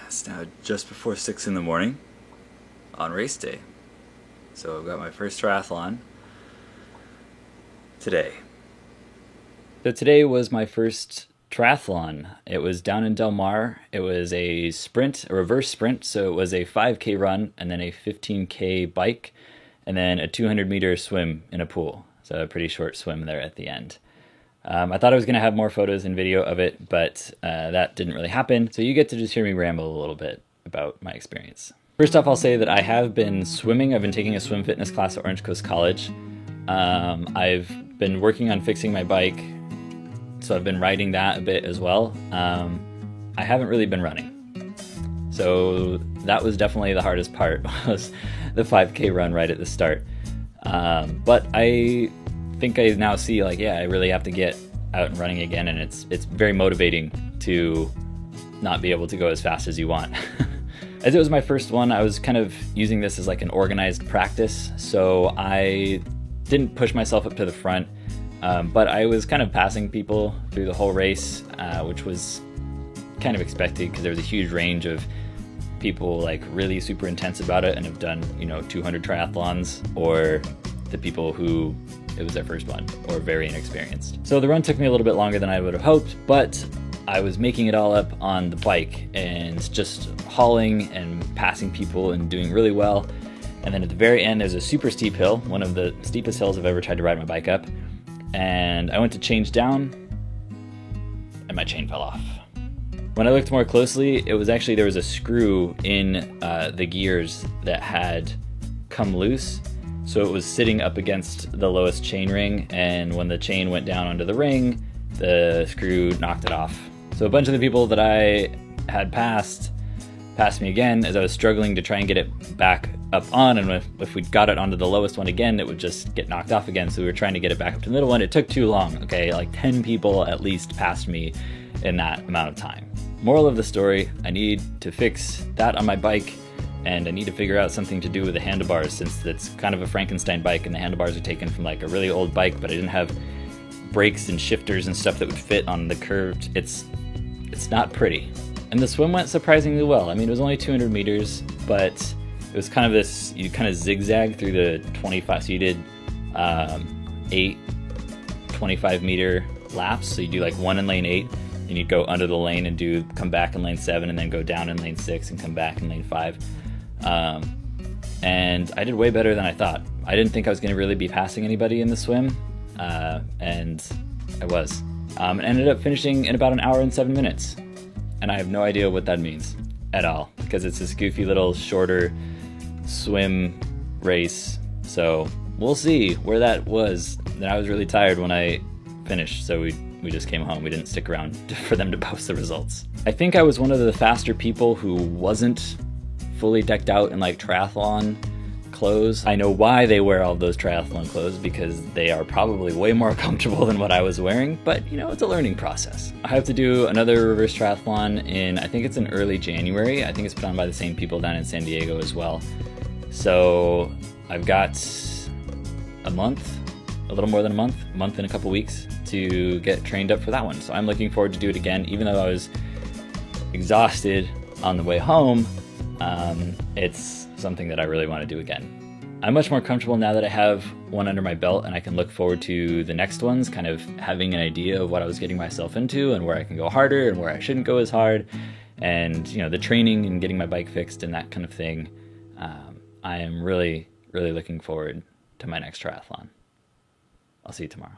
It's now just before 6 in the morning on race day. So I've got my first triathlon today. So today was my first triathlon. It was down in Del Mar. It was a sprint, a reverse sprint. So it was a 5K run and then a 15K bike and then a 200-meter swim in a pool. So a pretty short swim there at the end. I thought I was going to have more photos and video of it, but that didn't really happen. So you get to just hear me ramble a little bit about my experience. First off, I'll say that I have been swimming. I've been taking a swim fitness class at Orange Coast College. I've been working on fixing my bike, so I've been riding that a bit as well. I haven't really been running. So that was definitely the hardest part, was the 5K run right at the start. But I think I now see, like, yeah, I really have to get out and running again, and it's very motivating to not be able to go as fast as you want. As it was my first one, I was kind of using this as like an organized practice, so I didn't push myself up to the front, but I was kind of passing people through the whole race, which was kind of expected because there was a huge range of people like really super intense about it and have done, 200 triathlons, or the people who it was their first one or very inexperienced. So the run took me a little bit longer than I would have hoped, but I was making it all up on the bike and just hauling and passing people and doing really well. And then at the very end, there's a super steep hill, one of the steepest hills I've ever tried to ride my bike up. And I went to change down and my chain fell off. When I looked more closely, it was actually, there was a screw in the gears that had come loose. So it was sitting up against the lowest chain ring, and when the chain went down onto the ring, the screw knocked it off. So a bunch of the people that I had passed me again as I was struggling to try and get it back up on, and if we got it onto the lowest one again, it would just get knocked off again. So we were trying to get it back up to the middle one. It took too long, okay? Like 10 people at least passed me in that amount of time. Moral of the story, I need to fix that on my bike, and I need to figure out something to do with the handlebars, since it's kind of a Frankenstein bike and the handlebars are taken from like a really old bike, but I didn't have brakes and shifters and stuff that would fit on the curved. It's not pretty. And the swim went surprisingly well. I mean, it was only 200 meters, but it was kind of this, you kind of zigzag through the 25, so you did 8 25-meter laps. So you do like one in lane 8, and you'd go under the lane and come back in lane 7, and then go down in lane 6 and come back in lane 5. And I did way better than I thought. I didn't think I was going to really be passing anybody in the swim, and I was. And ended up finishing in about an hour and 7 minutes. And I have no idea what that means at all, because it's this goofy little shorter swim race. So we'll see where that was. And I was really tired when I finished, so we just came home. We didn't stick around for them to post the results. I think I was one of the faster people who wasn't fully decked out in like triathlon clothes. I know why they wear all those triathlon clothes, because they are probably way more comfortable than what I was wearing, but it's a learning process. I have to do another reverse triathlon in, I think it's in early January. I think it's put on by the same people down in San Diego as well. So I've got a month, a little more than a month and a couple weeks to get trained up for that one. So I'm looking forward to do it again, even though I was exhausted on the way home. It's something that I really want to do again. I'm much more comfortable now that I have one under my belt, and I can look forward to the next ones, kind of having an idea of what I was getting myself into and where I can go harder and where I shouldn't go as hard, and the training and getting my bike fixed and that kind of thing. I am really, really looking forward to my next triathlon. I'll see you tomorrow.